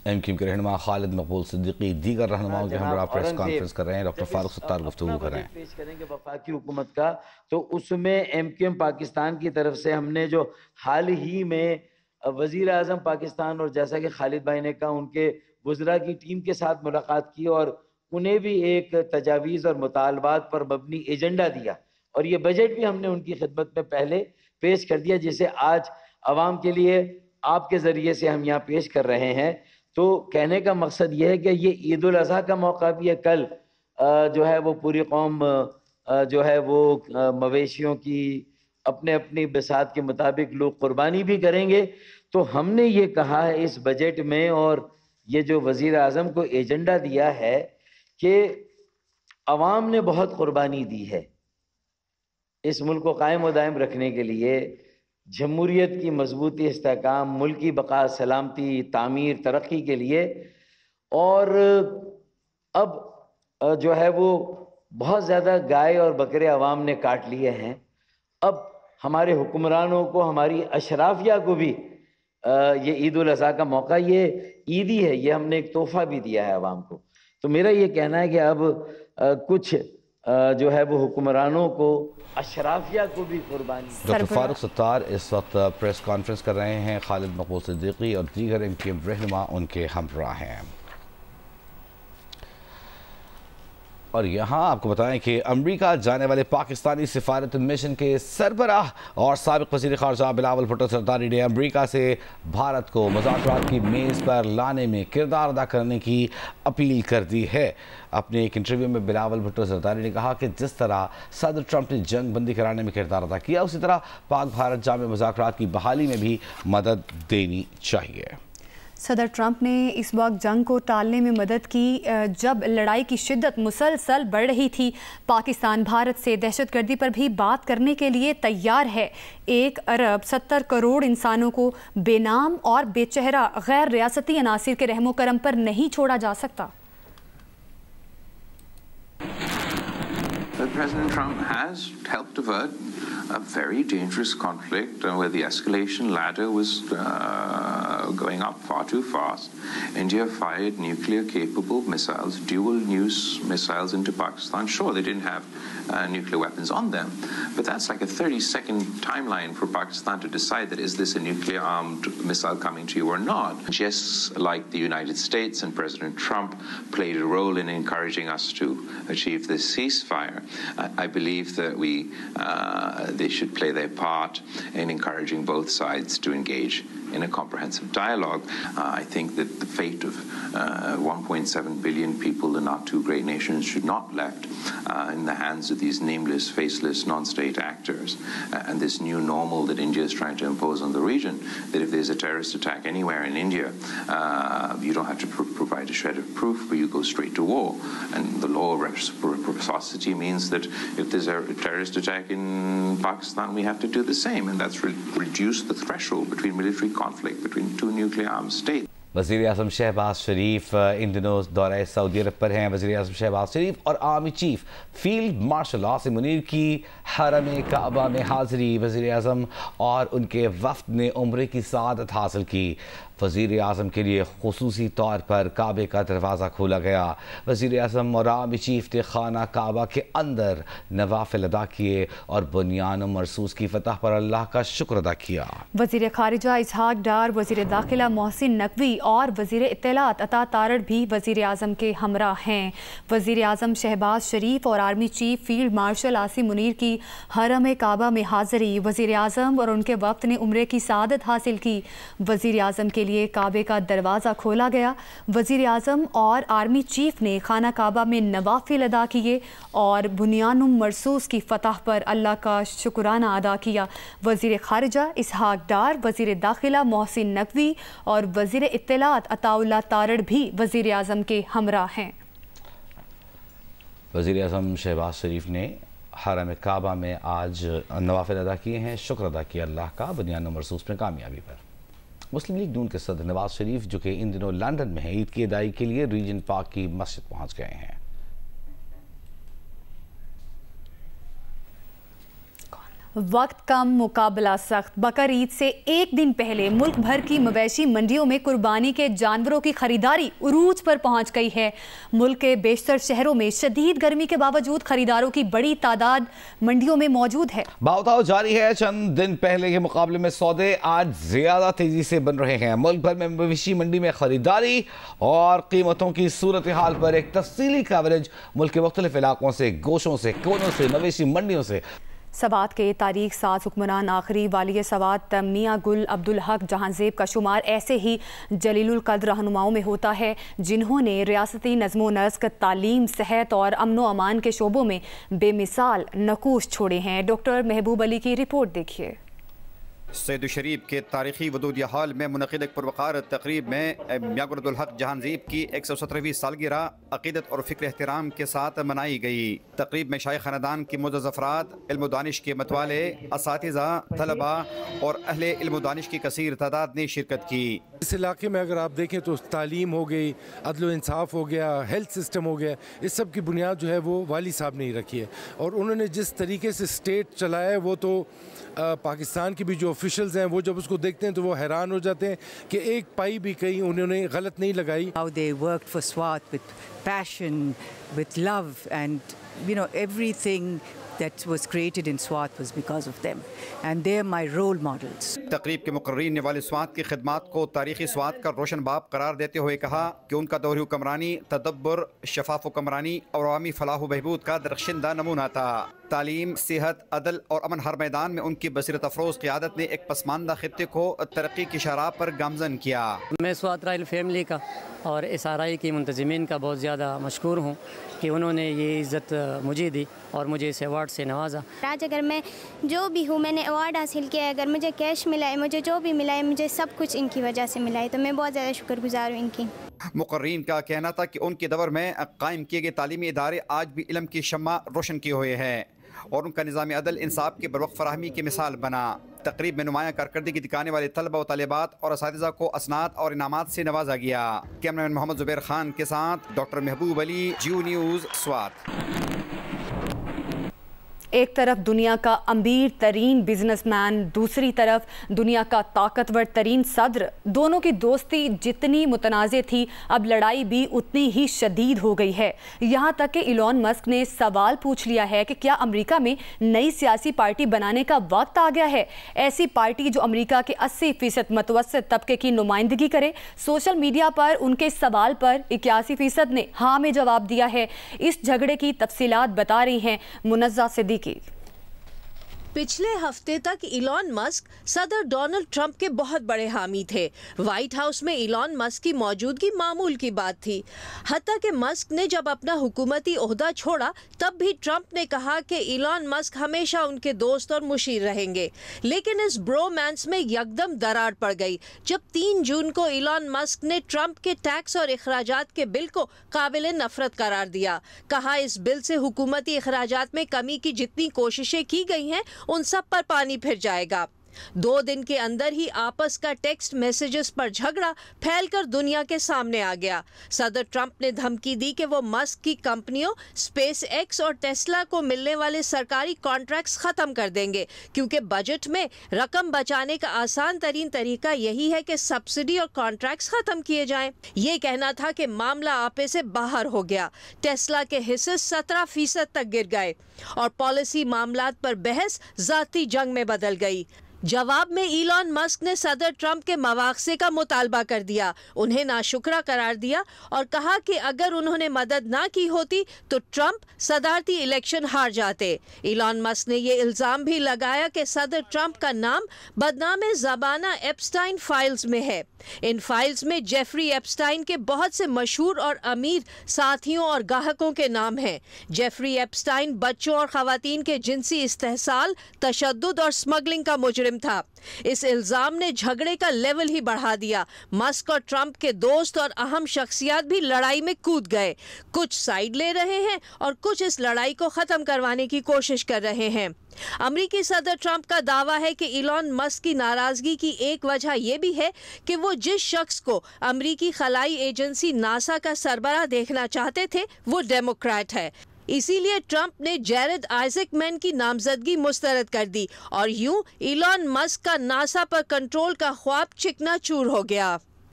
M Q کے رہنما خالد مقبول صدیقی دیگر رہنماؤں کے ہمراہ پریس کانفرنس کر رہے ہیں. ڈاکٹر فاروق ستار گفتگو کر رہے ہیں. پیش کریں گے وفاقی حکومت کا، تو اس میں ایم کیو ایم پاکستان کی طرف سے ہم نے جو حال ہی میں وزیر اعظم پاکستان اور جیسا کہ خالد بھائی نے کہا ان کے وزراء کی ٹیم کے ساتھ ملاقات کی اور انہیں بھی ایک تجاویز اور مطالبات پر مبنی ایجنڈا دیا، اور یہ بجٹ بھی ہم نے ان کی خدمت میں پہلے پیش کر دیا، جسے آج عوام کے لیے آپ کے ذریعے سے ہم یہاں پیش کر رہے ہیں. تو کہنے کا مقصد یہ ہے کہ یہ عید الاضحیٰ کا موقع بھی ہے. کل جو ہے وہ پوری قوم جو ہے وہ مویشیوں کی اپنے اپنی بساط کے مطابق لوگ قربانی بھی کریں گے. تو ہم نے یہ کہا ہے اس بجٹ میں، اور یہ جو وزیر اعظم کو ایجنڈا دیا ہے کہ عوام نے بہت قربانی دی ہے اس ملک کو قائم و دائم رکھنے کے لیے، جمہوریت کی مضبوطی، استحکام، ملک کی بقا، سلامتی، تعمیر، ترقی کے لیے. اور اب جو ہے وہ بہت زیادہ گائے اور بکرے عوام نے کاٹ لیے ہیں. اب ہمارے حکمرانوں کو، ہماری اشرافیہ کو بھی یہ عید الاضحیٰ کا موقع، یہ عیدی ہے، یہ ہم نے ایک تحفہ بھی دیا ہے عوام کو. تو میرا یہ کہنا ہے کہ اب کچھ جو ہے وہ حکمرانوں کو، اشرافیہ کو بھی قربانی. ڈاکٹر فاروق ستار اس وقت پریس کانفرنس کر رہے ہیں. خالد مقبول صدیقی اور دیگر ایم کیو ایم رہنما ان کے ہمراہ ہیں. اور یہاں آپ کو بتائیں کہ امریکہ جانے والے پاکستانی سفارت مشن کے سربراہ اور سابق وزیر خارجہ بلاول بھٹو زرداری نے امریکہ سے بھارت کو مذاکرات کی میز پر لانے میں کردار ادا کرنے کی اپیل کر دی ہے. اپنے ایک انٹرویو میں بلاول بھٹو زرداری نے کہا کہ جس طرح صدر ٹرمپ نے جنگ بندی کرانے میں کردار ادا کیا، اسی طرح پاک بھارت جامع مذاکرات کی بحالی میں بھی مدد دینی چاہیے. صدر ٹرمپ نے اس وقت جنگ کو ٹالنے میں مدد کی جب لڑائی کی شدت مسلسل بڑھ رہی تھی. پاکستان بھارت سے دہشت گردی پر بھی بات کرنے کے لیے تیار ہے. 1 ارب 70 کروڑ انسانوں کو بے نام اور بے چہرہ غیر ریاستی عناصر کے رحم و کرم پر نہیں چھوڑا جا سکتا. President Trump has helped avert a very dangerous conflict where the escalation ladder was going up far too fast. India fired nuclear-capable missiles, dual-use missiles into Pakistan. Sure, they didn't have nuclear weapons on them, but that's like a 30-second timeline for Pakistan to decide that is this a nuclear-armed missile coming to you or not. Just like the United States and President Trump played a role in encouraging us to achieve this ceasefire, I believe that they should play their part in encouraging both sides to engage in a comprehensive dialogue. I think that the fate of 1.7 billion people in our two great nations should not be left in the hands of these nameless, faceless, non-state actors. And this new normal that India is trying to impose on the region, that if there's a terrorist attack anywhere in India, you don't have to provide a shred of proof, but you go straight to war. And the law of reciprocity means that if there's a terrorist attack in Pakistan, we have to do the same. And that's reduced the threshold between military conflict between two nuclear armed states. وزیر اعظم شہباز شریف ان دنوں دورہ سعودی عرب پر ہیں. وزیر اعظم شہباز شریف اور army chief field marshal Asim Munir کی حرم کعبہ میں حاضری. وزیر اعظم اور ان کے وفد نے عمرے کی سعادت حاصل کی. وزیر اعظم کے لیے خصوصی طور پر کعبے کا دروازہ کھولا گیا. وزیر اعظم اور آرمی چیف نے خانہ کعبہ کے اندر نوافل ادا کیے اور بنیان و مرصوص کی فتح پر اللہ کا شکر ادا کیا. وزیر خارجہ اسحاق ڈار، وزیر داخلہ محسن نقوی اور وزیر اطلاعات عطا تارڑ بھی وزیر اعظم کے ہمراہ ہیں. وزیر اعظم شہباز شریف اور army chief field marshal Asim Munir کی حرم کعبہ میں حاضری. وزیر اعظم اور ان کے وفد نے عمرے کی سعادت حاصل کی. وزیر اعظم کے لیے کعبے کا دروازہ کھولا گیا. وزیر اعظم اور آرمی چیف نے خانہ کعبہ میں نوافل ادا کیے اور بنیان مرصوص کی فتح پر اللہ کا شکرانہ ادا کیا. وزیر خارجہ اسحاق ڈار، وزیر داخلہ محسن نقوی اور وزیر اطلاعات عطا اللہ تارڑ بھی وزیر اعظم کے ہمراہ ہیں. وزیر اعظم شہباز شریف نے حرم کعبہ میں آج نوافل ادا کیے ہیں. شکر ادا کیا اللہ کا بنیان مرصوص میں کامیابی پر. مسلم لیگ نون کے صدر نواز شریف جو کہ ان دنوں لندن میں ہیں، عید کی ادائیگی کے لیے ریجن پارک کی مسجد پہنچ گئے ہیں. वक्त कम मुकाबला सख्त। बकर ईद से एक दिन पहले मुल्क भर की मवेशी मंडियों में कुर्बानी के जानवरों की खरीदारी उरूज पर पहुंच गई है। मुल्क के बेशतर शहरों में शदीद गर्मी के बावजूद खरीदारों की बड़ी तादाद मंडियों में मौजूद है। भाव जारी है। चंद दिन पहले के मुकाबले में सौदे आज ज्यादा तेजी से बन रहे हैं। मुल्क भर में मवेशी मंडी में खरीदारी और कीमतों की सूरत हाल पर एक तफसीली कवरेज मुल्क के मुख्तलिफ इलाकों से, गोशों से, कोनों से, मवेशी मंडियों से। सवात के तारीख साज हुक्मरान आखिरी वाली सवात मियाँ गुल अब्दुल हक जहांजेब का शुमार ऐसे ही जलीलुल कद्र रहनुमाओं में होता है जिन्होंने रियासती नज़्मो नस्क, तालीम, सेहत और अमन व अमान के शोबों में बेमिसाल नकूश छोड़े हैं। डॉक्टर महबूब अली की रिपोर्ट देखिए। सैयद शरीफ के तारीखी वदूदिया हॉल में मुनक़िद एक पुरवकार तकरीब में मियाँ गुल अब्दुल हक जहांजेब की 117वीं सालगिरह अक़ीदत और फ़िक्र एहतराम के साथ मनाई गई। तकरीब में शाही ख़ानदान की मुअज़्ज़ज़ अफ़राद, इल्म दानिश के मतवाले, असातिज़ा, तलबा और अहले इल्म दानिश की कसीर तादाद ने शिरकत की। इस इलाके में अगर आप देखें तो तालीम हो गई, अदल इंसाफ हो गया, हेल्थ सिस्टम हो गया, इस सब की बुनियाद जो है वो वाली साहब ने ही रखी है। और उन्होंने जिस तरीके से स्टेट चलाया है वो तो पाकिस्तान की भी जो ऑफिशियल्स हैं वो जब उसको देखते हैं तो वो हैरान हो जाते हैं कि एक पाई भी कहीं उन्होंने गलत नहीं लगाई। How they worked for SWAT with passion, with love, and you know everything that was created in SWAT was because of them, and they're my role models. तकरीब के मुकर्रीन ने वाले स्वात की खिदमात को तारीखी स्वात का रोशन बाब करार देते हुए कहा कि उनका दौर हुक्मरानी, तदब्बर, शफाफ हुक्मरानी और अवामी फलाह बहबूद का दरख्शिंदा नमूना था। तालीम, सेहत, अदल और अमन हर मैदान में उनकी बसीरत अफरोज़ क़ियादत ने एक पसमानदा खित्ते को तरक्की की शराब पर गामजन किया। मैं स्वात राइल फैमिली का और SRI की मुंतज़मीन का बहुत ज़्यादा मशकूर हूँ कि उन्होंने ये इज़्ज़त मुझे दी और मुझे इस अवार्ड से नवाजा। आज अगर मैं जो भी हूँ, मैंने अवार्ड हासिल किया है, अगर मुझे कैश मिला है, मुझे जो भी मिला है, मुझे सब कुछ इनकी वजह से मिला है, तो मैं बहुत ज़्यादा शुक्रगुजार हूँ इनकी। मुकर्रीन का कहना था कि उनके दौर में कायम किए गए तालीमी इदारे आज भी इल्म की शम्मा रोशन किए हुए हैं और उनका निज़ाम अदल इंसाफ की बरवक्त फराहमी की मिसाल बना। तकरीब में नुमाया कारकर्दगी दिखाने वाले तलबा व तालिबात और असातिज़ा को असनाद और इनामात से नवाजा गया। कैमरामैन मोहम्मद ज़ुबैर खान के साथ डॉक्टर महबूब अली, जियो न्यूज़, स्वात। एक तरफ दुनिया का अमीर तरीन बिजनेसमैन, दूसरी तरफ दुनिया का ताकतवर तरीन सदर। दोनों की दोस्ती जितनी मुतनाज़े थी, अब लड़ाई भी उतनी ही शदीद हो गई है। यहाँ तक कि इलॉन मस्क ने सवाल पूछ लिया है कि क्या अमेरिका में नई सियासी पार्टी बनाने का वक्त आ गया है, ऐसी पार्टी जो अमेरिका के 80% मतवसत तबके की नुमाइंदगी करे। सोशल मीडिया पर उनके सवाल पर 81% ने हाँ में जवाब दिया है। इस झगड़े की तफसीलात बता रही हैं मुनज़्ज़ा सिद्दीकी। पिछले हफ्ते तक इलॉन मस्क सदर डोनाल्ड ट्रंप के बहुत बड़े हामी थे। व्हाइट हाउस में इलॉन मस्क की मौजूदगी मामूल की बात थी। हत्ता कि मस्क ने जब अपना हुकूमती ओहदा छोड़ा तब भी ट्रंप ने कहा कि इलॉन मस्क हमेशा उनके दोस्त और मुशीर रहेंगे। लेकिन इस ब्रोमांस में यकदम दरार पड़ गई जब 3 जून को इलॉन मस्क ने ट्रंप के टैक्स और अखराजात के बिल को काबिल नफरत करार दिया। कहा इस बिल से हुकूमती अखराजात में कमी की जितनी कोशिशें की गई हैं उन सब पर पानी फिर जाएगा। 2 दिन के अंदर ही आपस का टेक्स्ट मैसेजेस पर झगड़ा फैलकर दुनिया के सामने आ गया। सदर ट्रंप ने धमकी दी कि वो मस्क की कंपनियों स्पेस एक्स और टेस्ला को मिलने वाले सरकारी कॉन्ट्रैक्ट्स खत्म कर देंगे, क्योंकि बजट में रकम बचाने का आसान तरीन तरीका यही है कि सब्सिडी और कॉन्ट्रैक्ट्स खत्म किए जाएं। ये कहना था कि मामला आपे से बाहर हो गया। टेस्ला के हिस्से 17% तक गिर गए और पॉलिसी मामलात पर बहस जाती जंग में बदल गई। जवाब में इलॉन मस्क ने सदर ट्रंप के मवाक़से का मुतालबा कर दिया, उन्हें नाशुक्रा करार दिया और कहा कि अगर उन्होंने मदद ना की होती तो ट्रंप सदारती इलेक्शन हार जाते। इलॉन मस्क ने ये इल्ज़ाम भी लगाया कि सदर ट्रंप का नाम बदनाम ज़बाना एप्स्टाइन फाइल्स में है। इन फाइल्स में जेफरी एप्स्टाइन के बहुत से मशहूर और अमीर साथियों और गाहकों के नाम हैं। जेफरी एप्स्टाइन बच्चों और ख़वातीन के जिनसी इस्तेहसाल, तशद्दुद और स्मगलिंग का मुजरिम था। इस इल्जाम ने झगड़े का लेवल ही बढ़ा दिया। मस्क और ट्रंप के दोस्त और अहम शख्सियात भी लड़ाई में कूद गए। कुछ साइड ले रहे हैं और कुछ इस लड़ाई को खत्म करवाने की कोशिश कर रहे हैं। अमेरिकी सदर ट्रंप का दावा है कि इलॉन मस्क की नाराजगी की एक वजह यह भी है कि वो जिस शख्स को अमेरिकी खलाई एजेंसी नासा का सरबराह देखना चाहते थे वो डेमोक्रेट है। इसी लिए ट्रंप ने जैरेड आइजैकमैन की नामजदगी मुस्तरद कर दी और यूं इलॉन मस्क का नासा पर कंट्रोल का ख्वाब चिकनाचूर हो गया।